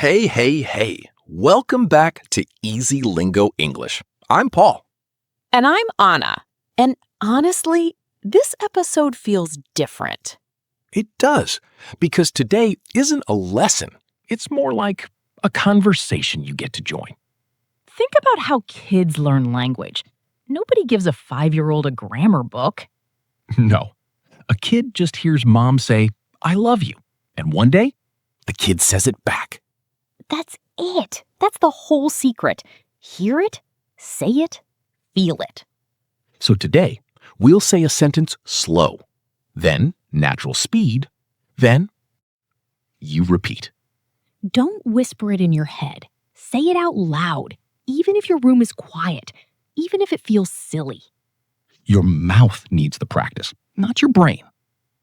Hey, hey, hey. Welcome back to Easy Lingo English. I'm Paul. And I'm Anna. And honestly, this episode feels different. It does, because today isn't a lesson. It's more like a conversation you get to join. Think about how kids learn language. Nobody gives a 5-year-old a grammar book. No, a kid just hears mom say, "I love you." And one day, the kid says it back. That's it. That's the whole secret. Hear it, say it, feel it. So today, we'll say a sentence slow, then natural speed, then you repeat. Don't whisper it in your head. Say it out loud, even if your room is quiet, even if it feels silly. Your mouth needs the practice, not your brain.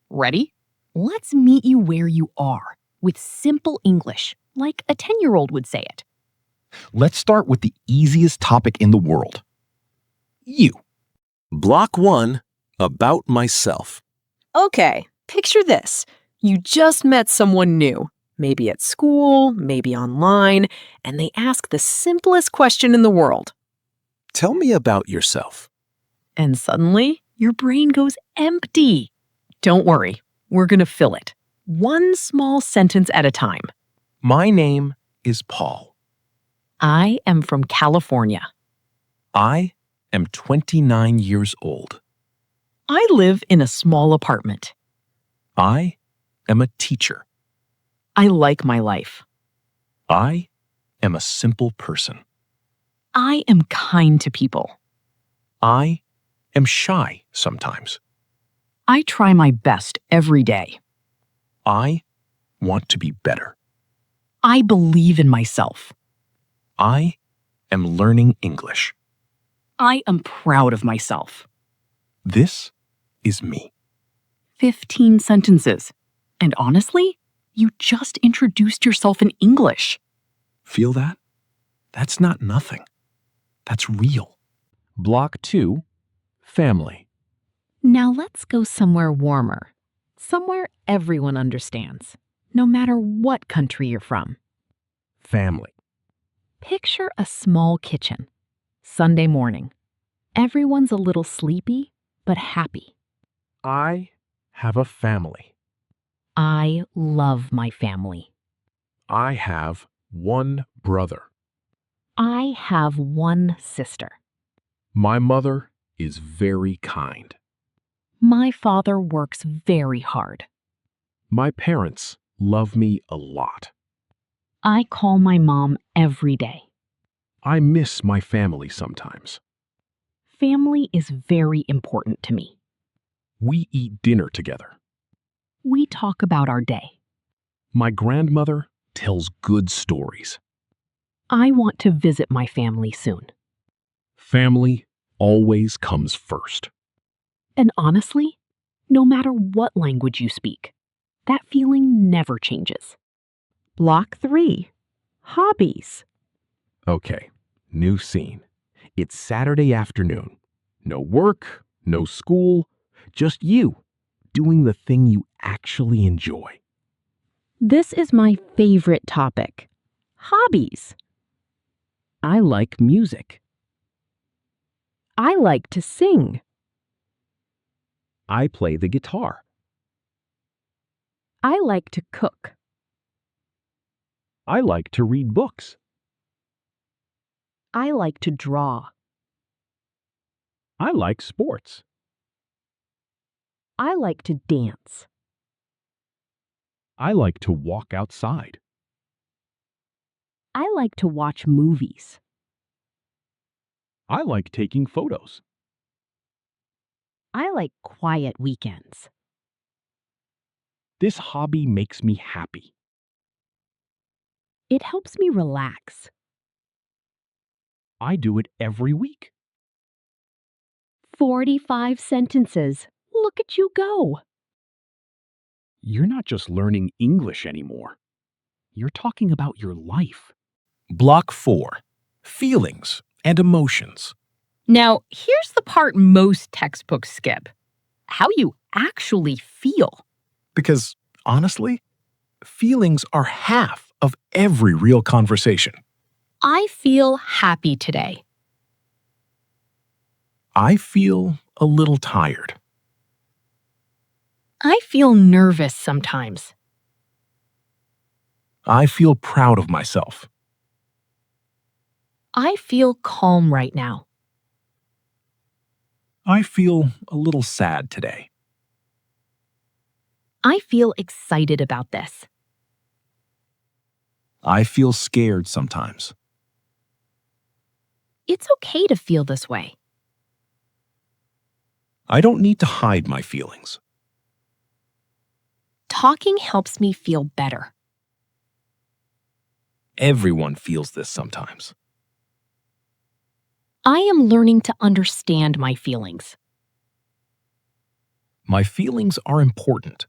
Ready? Let's meet you where you are with simple English, like a 10-year-old would say it. Let's start with the easiest topic in the world. You. Block 1, about myself. Okay, picture this. You just met someone new, maybe at school, maybe online, and they ask the simplest question in the world. Tell me about yourself. And suddenly, your brain goes empty. Don't worry, we're going to fill it. One small sentence at a time. My name is Paul. I am from California. I am 29 years old. I live in a small apartment. I am a teacher. I like my life. I am a simple person. I am kind to people. I am shy sometimes. I try my best every day. I want to be better. I believe in myself. I am learning English. I am proud of myself. This is me. 15 sentences. And honestly, you just introduced yourself in English. Feel that? That's not nothing. That's real. Block 2, family. Now let's go somewhere warmer. Somewhere everyone understands, no matter what country you're from. Family. Picture a small kitchen. Sunday morning. Everyone's a little sleepy, but happy. I have a family. I love my family. I have one brother. I have one sister. My mother is very kind. My father works very hard. My parents love me a lot. I call my mom every day. I miss my family sometimes. Family is very important to me. We eat dinner together. We talk about our day. My grandmother tells good stories. I want to visit my family soon. Family always comes first. And honestly, no matter what language you speak, that feeling never changes. Block 3. Hobbies. Okay, new scene. It's Saturday afternoon. No work, no school, just you doing the thing you actually enjoy. This is my favorite topic. Hobbies. I like music. I like to sing. I play the guitar. I like to cook. I like to read books. I like to draw. I like sports. I like to dance. I like to walk outside. I like to watch movies. I like taking photos. I like quiet weekends. This hobby makes me happy. It helps me relax. I do it every week. 45 sentences. Look at you go. You're not just learning English anymore. You're talking about your life. Block 4. Feelings and emotions. Now, here's the part most textbooks skip. How you actually feel. Because, honestly, feelings are half of every real conversation. I feel happy today. I feel a little tired. I feel nervous sometimes. I feel proud of myself. I feel calm right now. I feel a little sad today. I feel excited about this. I feel scared sometimes. It's okay to feel this way. I don't need to hide my feelings. Talking helps me feel better. Everyone feels this sometimes. I am learning to understand my feelings. My feelings are important.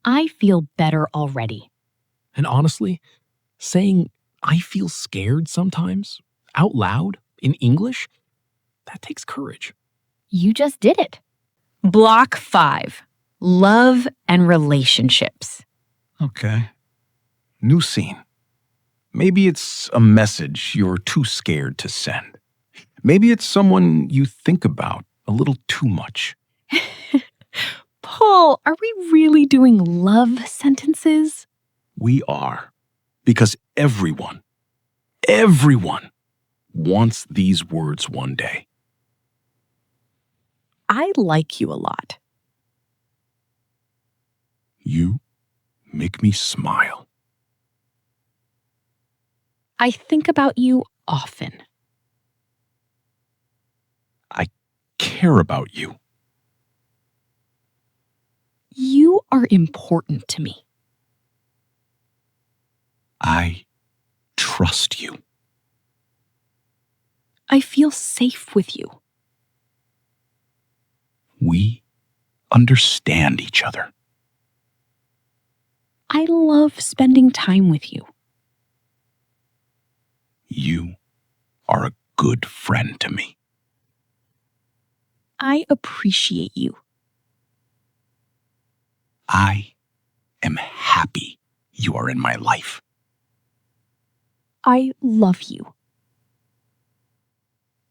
I feel better already. And honestly, saying I feel scared sometimes out loud in English, that takes courage. You just did it. Block 5. Love and relationships. Okay. New scene. Maybe it's a message you're too scared to send. Maybe it's someone you think about a little too much. Paul, are we really doing love sentences? We are. Because everyone wants these words one day. I like you a lot. You make me smile. I think about you often. I care about you. You are important to me. I trust you. I feel safe with you. We understand each other. I love spending time with you. You are a good friend to me. I appreciate you. I am happy you are in my life. I love you.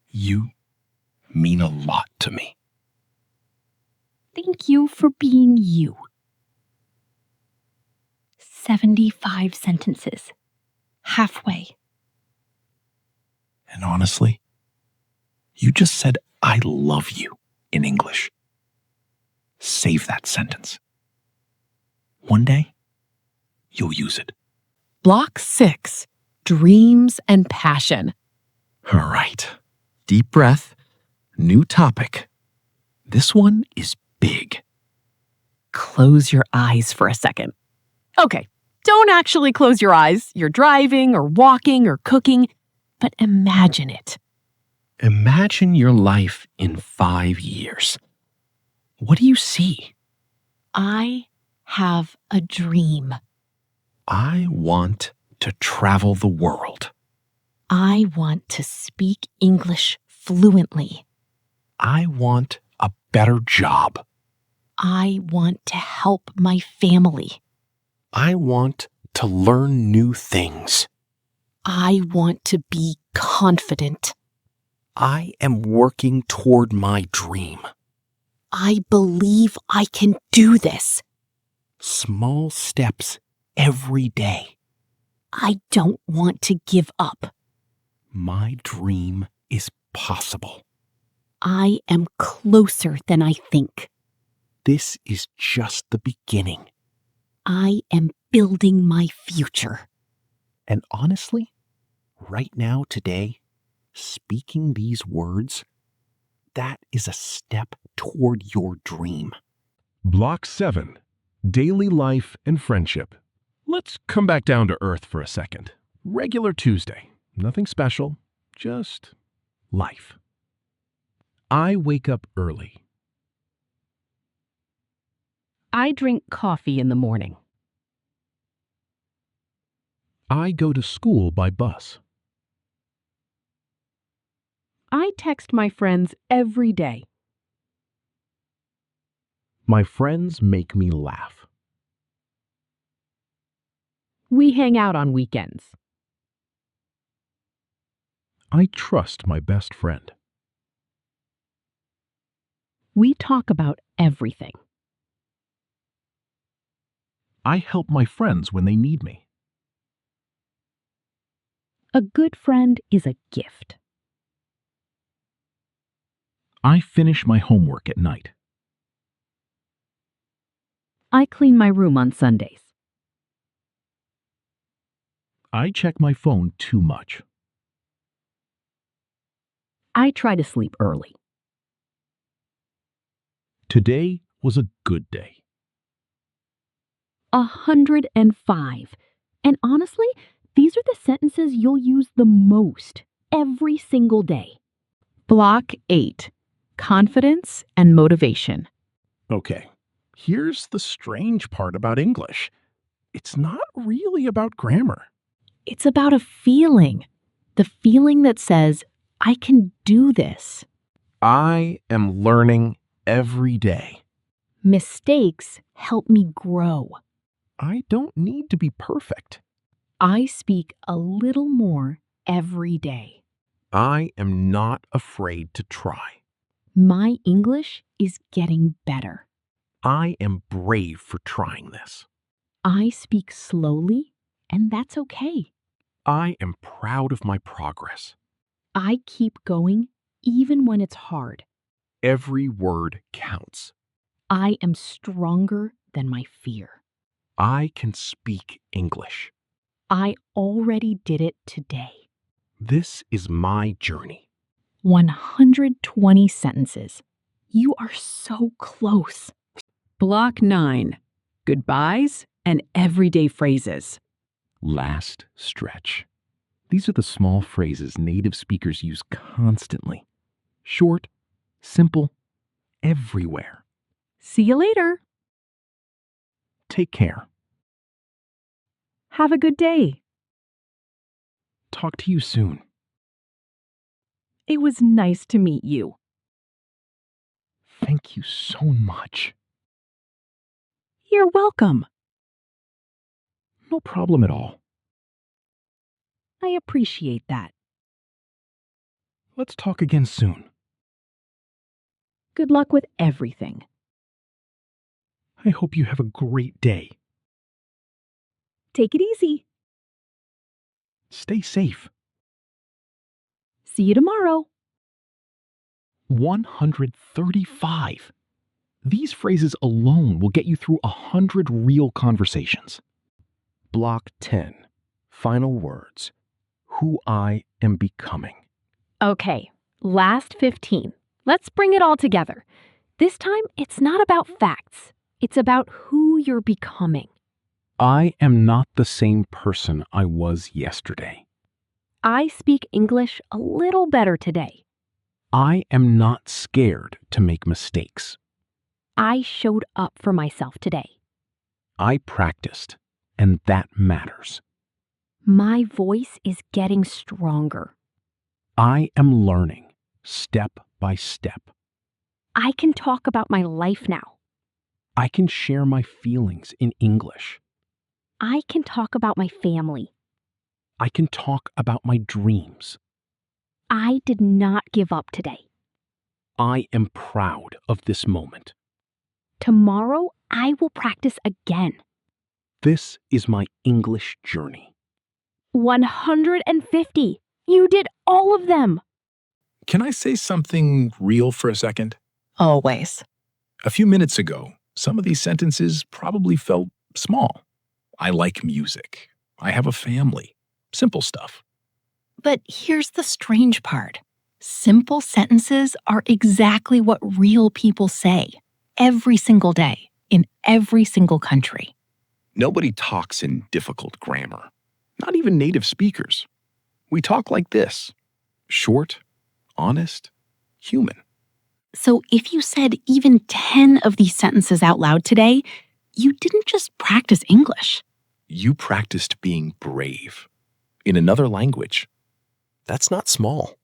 You mean a lot to me. Thank you for being you. 75 sentences. Halfway. And honestly, you just said I love you in English. Save that sentence. One day, you'll use it. Block 6. Dreams and passion. All right. Deep breath. New topic. This one is big. Close your eyes for a second. Okay, don't actually close your eyes. You're driving or walking or cooking, but imagine it. Imagine your life in 5 years. What do you see? I have a dream. I want to travel the world. I want to speak English fluently. I want a better job. I want to help my family. I want to learn new things. I want to be confident. I am working toward my dream. I believe I can do this. Small steps every day. I don't want to give up. My dream is possible. I am closer than I think. This is just the beginning. I am building my future. And honestly, right now, today, speaking these words, that is a step toward your dream. Block 7. Daily life and friendship. Let's come back down to earth for a second. Regular Tuesday. Nothing special, just life. I wake up early. I drink coffee in the morning. I go to school by bus. I text my friends every day. My friends make me laugh. We hang out on weekends. I trust my best friend. We talk about everything. I help my friends when they need me. A good friend is a gift. I finish my homework at night. I clean my room on Sundays. I check my phone too much. I try to sleep early. Today was a good day. 105. And honestly, these are the sentences you'll use the most every single day. Block 8. Confidence and motivation. Okay, here's the strange part about English. It's not really about grammar. It's about a feeling. The feeling that says, I can do this. I am learning every day. Mistakes help me grow. I don't need to be perfect. I speak a little more every day. I am not afraid to try. My English is getting better. I am brave for trying this. I speak slowly, and that's okay. I am proud of my progress. I keep going even when it's hard. Every word counts. I am stronger than my fear. I can speak English. I already did it today. This is my journey. 120 sentences. You are so close. Block 9. Goodbyes and everyday phrases. Last stretch. These are the small phrases native speakers use constantly. Short, simple, everywhere. See you later. Take care. Have a good day. Talk to you soon. It was nice to meet you. Thank you so much. You're welcome. No problem at all. I appreciate that. Let's talk again soon. Good luck with everything. I hope you have a great day. Take it easy. Stay safe. See you tomorrow. 135. These phrases alone will get you through 100 real conversations. Block 10. Final words. Who I am becoming. Okay, last 15. Let's bring it all together. This time, it's not about facts. It's about who you're becoming. I am not the same person I was yesterday. I speak English a little better today. I am not scared to make mistakes. I showed up for myself today. I practiced, and that matters. My voice is getting stronger. I am learning, step by step. I can talk about my life now. I can share my feelings in English. I can talk about my family. I can talk about my dreams. I did not give up today. I am proud of this moment. Tomorrow, I will practice again. This is my English journey. 150. You did all of them. Can I say something real for a second? Always. A few minutes ago, some of these sentences probably felt small. I like music. I have a family. Simple stuff. But here's the strange part. Simple sentences are exactly what real people say every single day in every single country. Nobody talks in difficult grammar. Not even native speakers. We talk like this. Short, honest, human. So if you said even 10 of these sentences out loud today, you didn't just practice English. You practiced being brave. In another language. That's not small.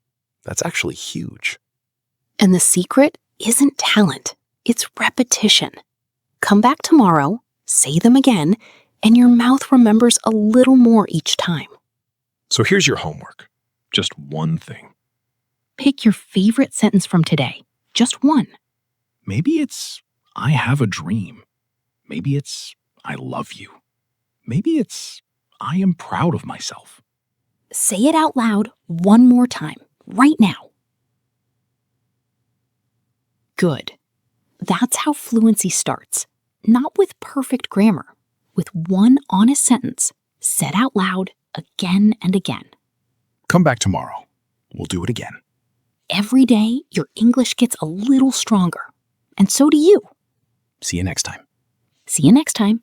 That's actually huge. And the secret isn't talent, it's repetition. Come back tomorrow, say them again, and your mouth remembers a little more each time. So here's your homework. Just one thing. Pick your favorite sentence from today. Just one. Maybe it's, I have a dream. Maybe it's, I love you. Maybe it's, I am proud of myself. Say it out loud one more time, right now. Good. That's how fluency starts. Not with perfect grammar, with one honest sentence, said out loud again and again. Come back tomorrow. We'll do it again. Every day, your English gets a little stronger. And so do you. See you next time. See you next time.